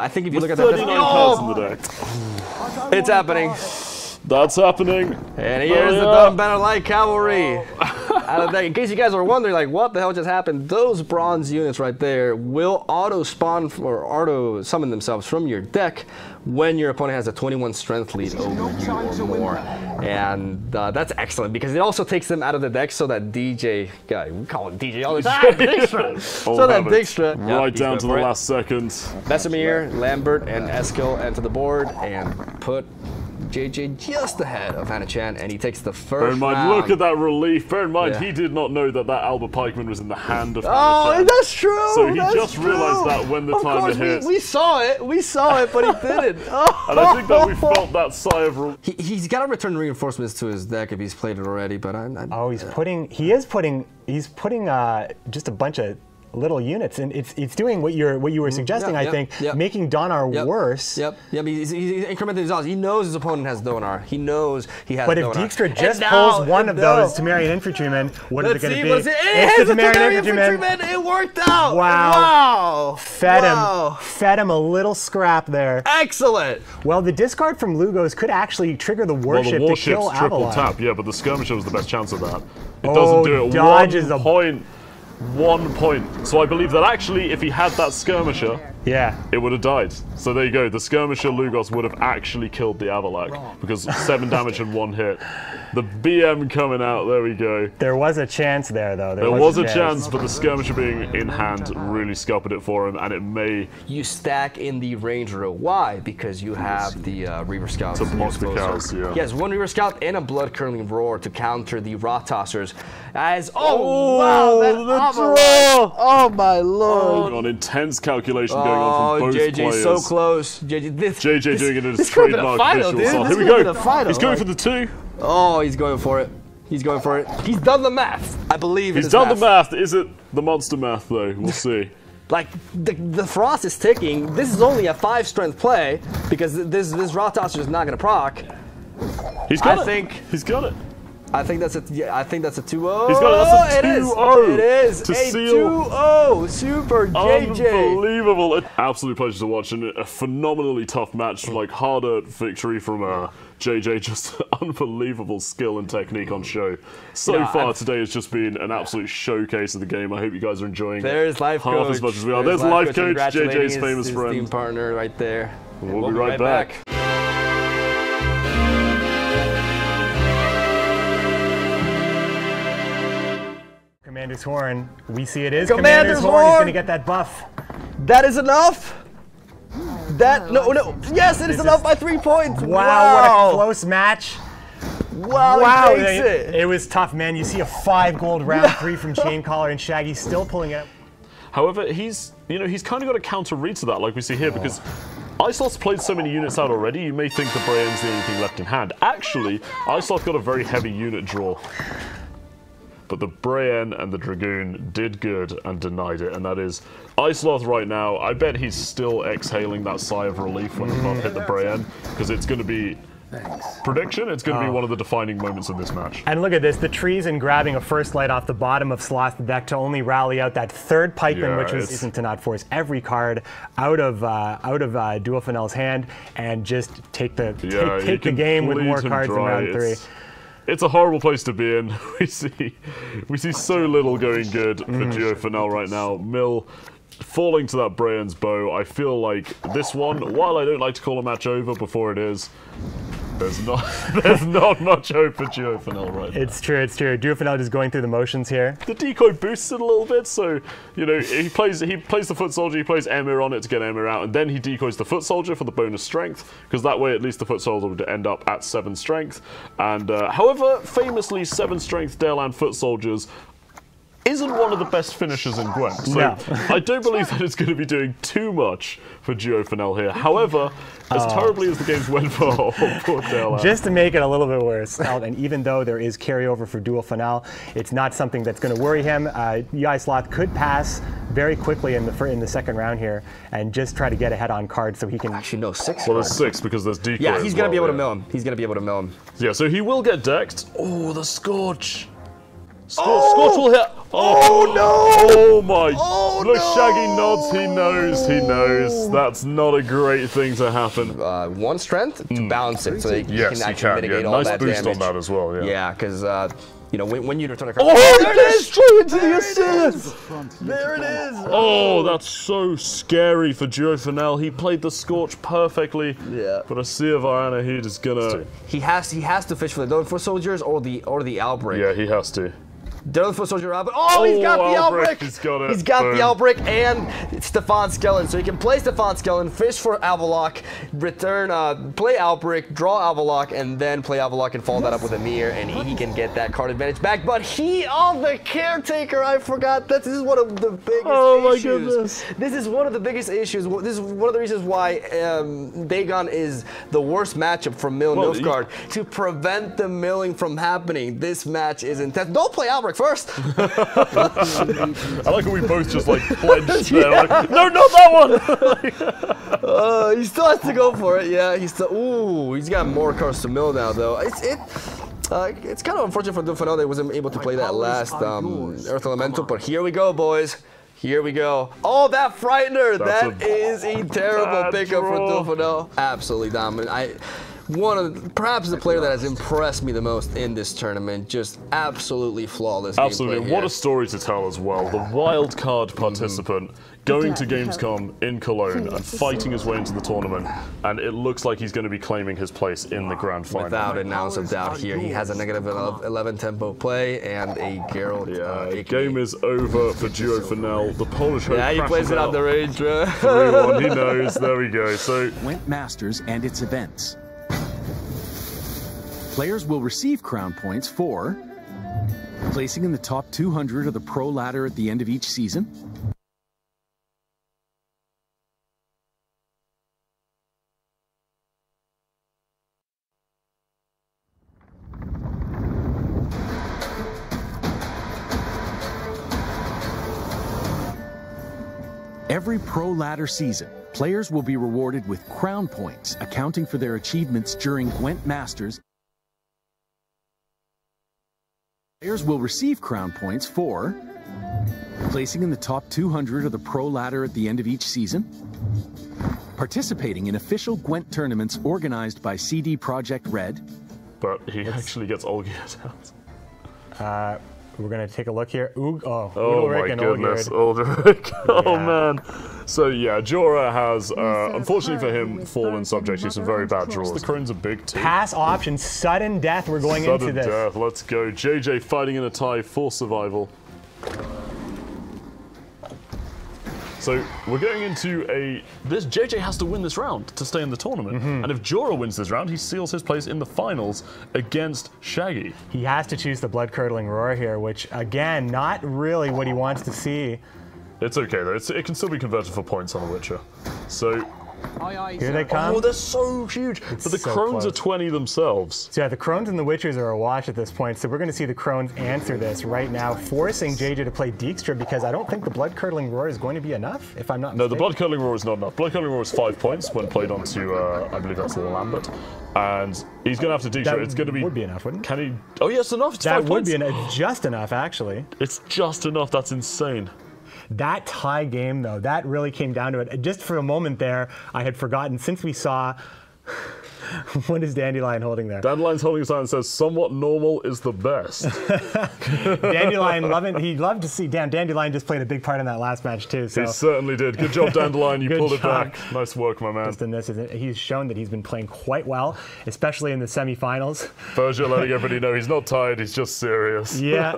I think if you look at 39 that, cards in the deck. it's happening. That's happening. And here's the Dumb Banner Light Cavalry. Out of that, in case you guys are wondering, like, what the hell just happened? Those bronze units right there will auto spawn or auto summon themselves from your deck when your opponent has a 21 strength lead over you or more. And that's excellent because it also takes them out of the deck so that DJ, we call him DJ all the time, Dijkstra. So that Dijkstra, right down to the last second. Vesemir, Lambert, and Eskil enter the board and put JJ just ahead of Hanachann, and he takes the first Bear in mind, round. look at that relief. Bear in mind, he did not know that Albert Pikeman was in the hand of Hanachann. Oh, that's true. So he just realized that when the timer hit. We saw it, but he didn't. Oh. And I think that we felt that sigh of relief. He's got to return reinforcements to his deck if he's played it already, but he's putting just a bunch of little units, and it's doing what you were suggesting. I think making Donar worse. He's incrementing his odds. He knows his opponent has Donar. He knows he has. But if Dijkstra just pulls one of those Temerian infantrymen, what is it going to be? It's the Temerian infantryman. It worked out. Wow! Fed him a little scrap there. Excellent. Well, the discard from Lugos could actually trigger the warship to kill Avalon. Triple tap, yeah, but the skirmisher was the best chance of that. It doesn't do it. Dodges 1 point. So I believe that actually, if he had that skirmisher, it would have died. So there you go. The skirmisher Lugos would have actually killed the Avalak because 7 damage in 1 hit. The BM coming out. There we go. There was a chance there, though. There was a chance, but the skirmisher being in hand really scuppered it for him, and it may. You stack in the Ranger. Why? Because you have the Reaver Scout to block the cows. He has 1 Reaver Scout and a Blood Curdling Roar to counter the Rot Tossers. As wow, that oh my lord! An intense calculation going on from both players. So close. JJ doing it in his trademark visual style. Here we go. He's going for the 2. Oh, he's going for it. He's going for it. He's done the math. I believe he's done the math. Is it the monster math though? We'll see. Like the frost is ticking. This is only a 5 strength play because this Rot Tosser is not going to proc. He's got He's got it. I think that's a 2-0. He's got it. That's a 2-0. It is. To a seal. 2-0. SuperJJ. Unbelievable. Absolute pleasure to watch, and a phenomenally tough match. Like harder victory from JJ. Just unbelievable skill and technique on show. So far today has just been an absolute showcase of the game. I hope you guys are enjoying There's Life Coach. Half as much as we are. There's Life Coach, JJ's famous his friend. Team partner right there. We'll be right back. Commander's Horn. We see it is Commander's Horn. He's going to get that buff. That is enough. No. Yes, it is enough by 3 points. Wow, what a close match. Wow, he takes it. It was tough, man. You see a 5 gold round 3 from ChaiNCalleR, and Shaggy still pulling it up. However, he's kind of got a counter read to that, like we see here, because eiSloth's played so many units out already, you may think the Brayen's the only thing left in hand. Actually, eiSloth got a very heavy unit draw. But the Brayen and the Dragoon did good and denied it, and that is eiSloth right now. I bet he's still exhaling that sigh of relief when the buff hit the Brayen, because it's going to be prediction. It's going to be one of the defining moments of this match. And look at this: the trees and grabbing a first light off the bottom of Sloth's deck to only rally out that 3rd pikeman, which was isn't to not force every card out of Duofanel's hand and just take the game with more cards in round 3. It's a horrible place to be in. We see so little going good for Duofanel right now. Mill falling to that Brayen's bow. I feel like this one, while I don't like to call a match over before it is, there's not much hope for Duofanel right now. It's true. Duofanel just going through the motions here. The decoy boosts it a little bit, so he plays the foot soldier, he plays Emir on it to get Emir out, and then he decoys the foot soldier for the bonus strength, because that way at least the foot soldier would end up at 7 strength. And however, famously 7 strength Daleland foot soldiers isn't one of the best finishers in Gwent. So I don't believe that it's going to be doing too much for Duofanel here. However, as terribly as the games went for poor Daleland. Just to make it a little bit worse, and even though there is carryover for Duofanel, it's not something that's going to worry him. eiSloth could pass very quickly in the 2nd round here and just try to get ahead on cards so he can... Actually, no, 6. Well, there's 6 because there's decoy. Yeah, he's going to be able to mill him. He's going to be able to mill him. Yeah, so he will get decked. Oh, the Scorch. Scorch will hit. Oh no! Oh my Look, Shaggy nods. He knows. He knows. That's not a great thing to happen. 1 strength to balance it, so you yes, can actually mitigate all nice that boost damage. on that as well. Yeah. Yeah, because you know when you return a card. Oh, there it is! straight into the assist. There it is! Oh, that's so scary for Duofanel. He played the Scorch perfectly. Yeah. But I see if Hanachann is gonna. He has to fish for the Foot Soldiers or the Outbreak. Yeah, he has to. Foot Soldier Outbreak. Oh, he's got the Outbreak! He's got it. He's got the Outbreak and Stefan Skellen. So he can play Stefan Skellen, fish for Avalok, return, play Outbreak, draw Avalok, and then play Avalok and follow that up with a mirror, and he can get that card advantage back. But the Caretaker, I forgot. This is one of the biggest issues. Goodness. This is one of the biggest issues. This is one of the reasons why Dagon is the worst matchup for Mill Nilfgaard. To prevent the milling from happening, this match is intense. Don't play Outbreak first. I like how we both just like clenched there. Like, no, not that one. He still has to go for it. Yeah, he's still. Ooh, he's got more cards to mill now, though. It's kind of unfortunate for Duofanel that he wasn't able to play that last Earth Elemental, but here we go, boys. Here we go. Oh, that Frightener! That is a terrible pickup for Duofanel. Absolutely dominant. Perhaps the player that has impressed me the most in this tournament. Just absolutely flawless. Absolutely. What a story to tell as well. The wild card participant going to Gamescom in Cologne and fighting his way into the tournament, and it looks like he's going to be claiming his place in the grand final. Without an ounce of doubt here. He has a negative 11 tempo play and a Geralt. Yeah, game is over for Duofanel. The Polish hope he plays it on the range. 3-1, he knows. There we go. So GWENT Masters and its events. Players will receive crown points for placing in the top 200 of the pro ladder at the end of each season, every pro ladder season. Players will be rewarded with crown points, accounting for their achievements during GWENT Masters. Players will receive crown points for placing in the top 200 of the pro ladder at the end of each season, participating in official GWENT tournaments organized by CD Projekt Red. But he actually gets Olgierd out. We're going to take a look here. Oh my goodness, Ulrich. Oh man. So yeah, Jorah has, unfortunately for him, fallen subject to some very bad draws. The Crones are big too. Pass option, sudden death. We're going into this. Sudden death, let's go. JJ fighting in a tie for survival. So we're going into this JJ has to win this round to stay in the tournament. And if Jorah wins this round, he seals his place in the finals against Shaggy. He has to choose the blood-curdling roar here, which, again, not really what he wants to see. It's okay, though. It can still be converted for points on the Witcher. So here they come. Oh, they're so huge. But the Crones are 20 themselves. So yeah, the Crones and the Witchers are awash at this point. So we're going to see the Crones answer this right now, forcing JJ to play Dijkstra because I don't think the Blood-Curdling Roar is going to be enough, if I'm not mistaken. No, the Blood-Curdling Roar is not enough. Blood-Curdling Roar is 5 points when played onto, I believe that's Lambert. And he's going to have to Dijkstra. It's going to be... would be enough, wouldn't it? Can he... Oh, yes, enough. It's 5 that would points. be just enough, actually. It's just enough. That's insane. That tie game, though, that really came down to it. Just for a moment there, I had forgotten, since we saw... What is Dandelion holding there? Dandelion's holding a sign that says, somewhat normal is the best. Dandelion, he'd love to see... Dandelion just played a big part in that last match, too. So. He certainly did. Good job, Dandelion. You pulled it back. Nice work, my man. Just in this, he's shown that he's been playing quite well, especially in the semifinals. Persia letting everybody know he's not tired, he's just serious. Yeah.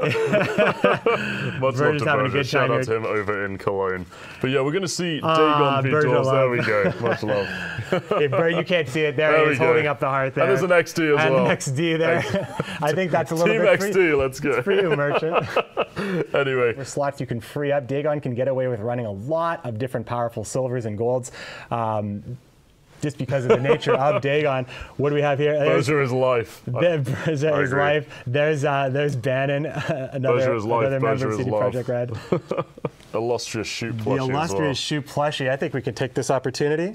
Much love to Persia. Shout out to him over in Cologne. But yeah, we're going to see Dagon beat Dawes. There we go. Much love. You can't see it there. He's holding up the heart there. And there's an XD as well. And an XD there. I think that's a little Team bit XD, let's go. for you, Merchant. Anyway. For slots you can free up. Dagon can get away with running a lot of different powerful silvers and golds. Just because of the nature of Dagon. What do we have here? Persia is life. Persia is life. There's Bannon, another member of CD Projekt Red. Illustrious shoot plushie. The illustrious shoot plushie. I think we can take this opportunity.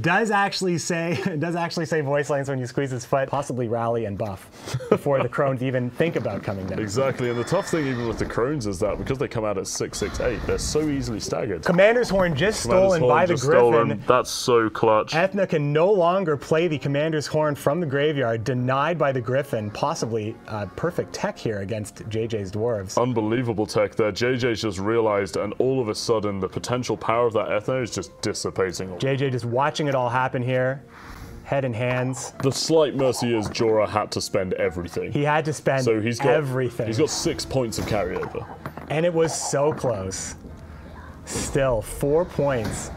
Does actually say voice lines when you squeeze his foot, possibly rally and buff before the Crones even think about coming down. Exactly, and the tough thing even with the Crones is that because they come out at 6-6-8, they're so easily staggered. Commander's Horn just stolen by the Griffin. That's so clutch. Ethna can no longer play the Commander's Horn from the graveyard, denied by the Griffin. Possibly perfect tech here against JJ's Dwarves. Unbelievable tech there. JJ's just realized, and all of a sudden the potential power of that Ethna is just dissipating. JJ just watching it all happen here. Head in hands. The slight mercy is Jorah had to spend everything. He had to spend everything. He's got 6 points of carryover. And it was so close. Still, 4 points.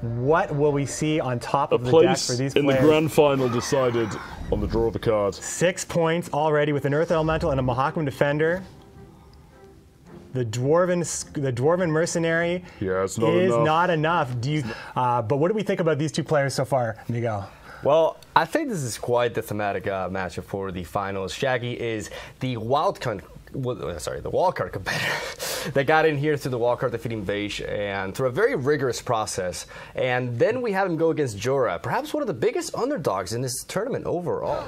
What will we see on top of the deck for these players? In the grand final decided on the draw of a card. 6 points already with an Earth Elemental and a Mahakam Defender. The Dwarven Mercenary is not enough. But what do we think about these two players so far, Miguel? Well, I think this is quite the thematic matchup for the finals. Shaggy is the wild card competitor that got in here through the wildcard defeating Vaish and through a very rigorous process. And then we have him go against Jorah, perhaps one of the biggest underdogs in this tournament overall.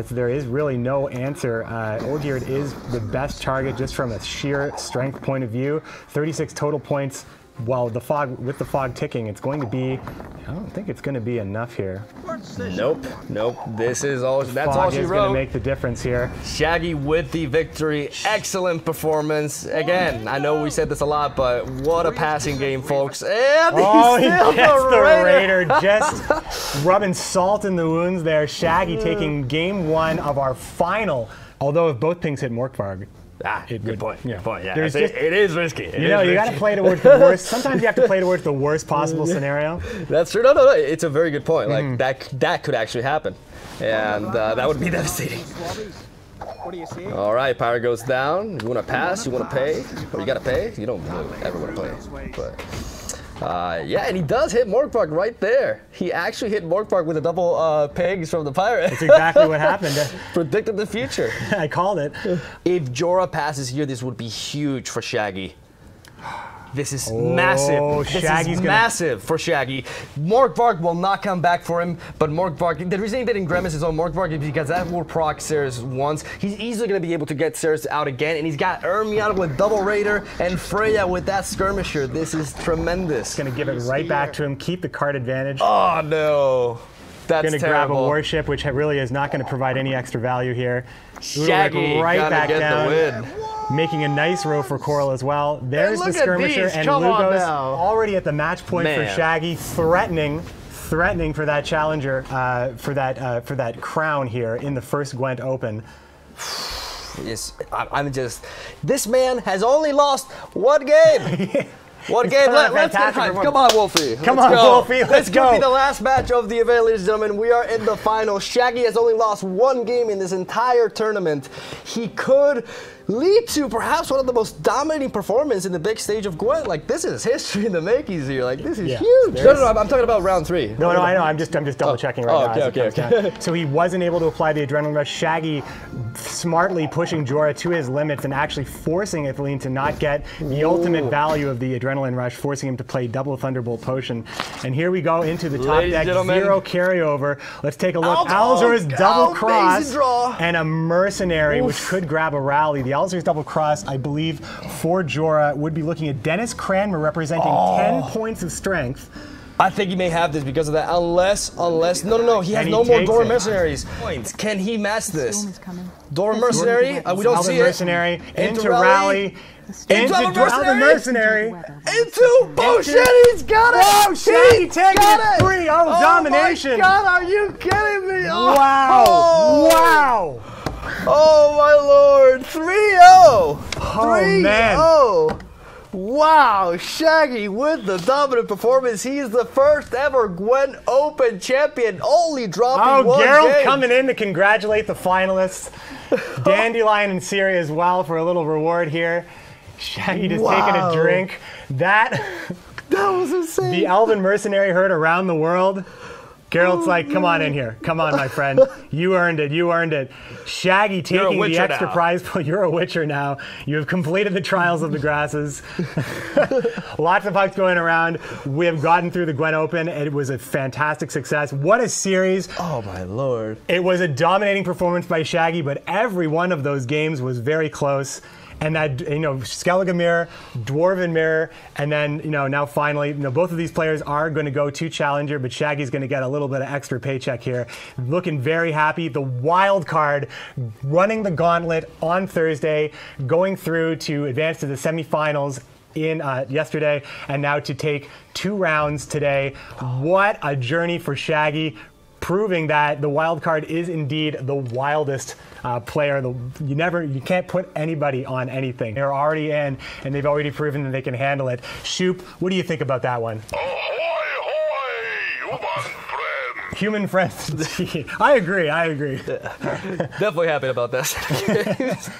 There is really no answer. Olgierd is the best target just from a sheer strength point of view. 36 total points. Well, with the fog ticking, it's going to be. I don't think it's going to be enough here. Nope. This is all. That's all she wrote. Fog is going to make the difference here. Shaggy with the victory. Excellent performance. Again, I know we said this a lot, but what a passing game, folks. And he gets the Raider. Just rubbing salt in the wounds there. Shaggy taking game 1 of our final. Although if both pings hit Morkvarg. Good point. Yeah. It is risky. You got to play towards the worst. Sometimes you have to play towards the worst possible scenario. That's true. No. It's a very good point. Like that could actually happen, and that would be devastating. What do you see? All right, Pyre goes down. You want to pass? You want to pay? Or you got to pay? You don't ever want to play, but. Yeah, and he does hit Morkvarg right there. He actually hit Morkvarg with a double pigs from the Pirate. That's exactly what happened. Predicted the future. I called it. If Jorah passes here, this would be huge for Shaggy. This is massive. This is massive for Shaggy. Morkvarg will not come back for him, but Morkvarg, the reason he didn't Grimace his own Morkvarg is because that will proc Rycerz once. He's easily going to be able to get Rycerz out again, and he's got Ermion with double Raider and Freya with that Skirmisher. This is tremendous. Going to give it right back to him, keep the card advantage. Oh, no. That's going to grab a warship, which really is not going to provide any extra value here. Shaggy right back get down. The win. Making a nice row for Coral as well. There's the Skirmisher, and Lugos already at the match point for Shaggy, threatening for that challenger, for that crown here in the first GWENT Open. Yes, this man has only lost one game. What game? Let's get hyped. Come on, Wolfie. Come on, Wolfie. Let's go. This could be the last match of the event, ladies and gentlemen. We are in the final. Shaggy has only lost one game in this entire tournament. He could lead to perhaps one of the most dominating performances in the big stage of GWENT. Like, this is history in the makings here. Like, this is huge. No, I'm talking about round 3. No, I know. I'm just double checking right now. Okay. So he wasn't able to apply the Adrenaline Rush. Shaggy smartly pushing Jorah to his limits and actually forcing Ithilien to not get the ultimate value of the Adrenaline Rush, forcing him to play double Thunderbolt Potion. And here we go into the top deck, 0 carryover. Let's take a look. Alzur's double cross and a Mercenary, which could grab a rally. The Alzur's double cross, I believe, for Jorah would be looking at Dennis Cranmer representing 10 points of strength. I think he may have this because of that, unless, no, he has no more Dora Mercenaries. Can he match this? Dora Mercenary, we don't see it. Mercenary, into Rally, into Alvin Mercenary, into Shaggy's got it! Oh, Shaggy taking it! 3-0 domination! Oh my God, are you kidding me? Wow! Oh my Lord, 3-0! 3-0! Wow, Shaggy with the dominant performance. He's the first ever GWENT Open champion, only dropping one Geralt game. coming in to congratulate the finalists. Dandelion and Siri as well for a little reward here. Shaggy just taking a drink. That was insane. The Elven Mercenary heard around the world. Geralt's like, come on in here. Come on, my friend. You earned it. You earned it. Shaggy taking the extra prize pool. You're a Witcher now. You have completed the Trials of the Grasses. Lots of pucks going around. We have gotten through the GWENT Open. It was a fantastic success. What a series. Oh, my Lord. It was a dominating performance by Shaggy, but every one of those games was very close. And that, Skellige Mirror, Dwarven Mirror, and then, now finally, both of these players are going to go to Challenger, but Shaggy's going to get a little bit of extra paycheck here. Looking very happy. The wild card running the gauntlet on Thursday, going through to advance to the semifinals yesterday, and now to take 2 rounds today. What a journey for Shaggy, proving that the wild card is indeed the wildest player. You can't put anybody on anything. They're already in, and they've already proven that they can handle it. Shoop, what do you think about that one? Ahoy, hoy, human friends. Human friends. I agree. Definitely happy about that.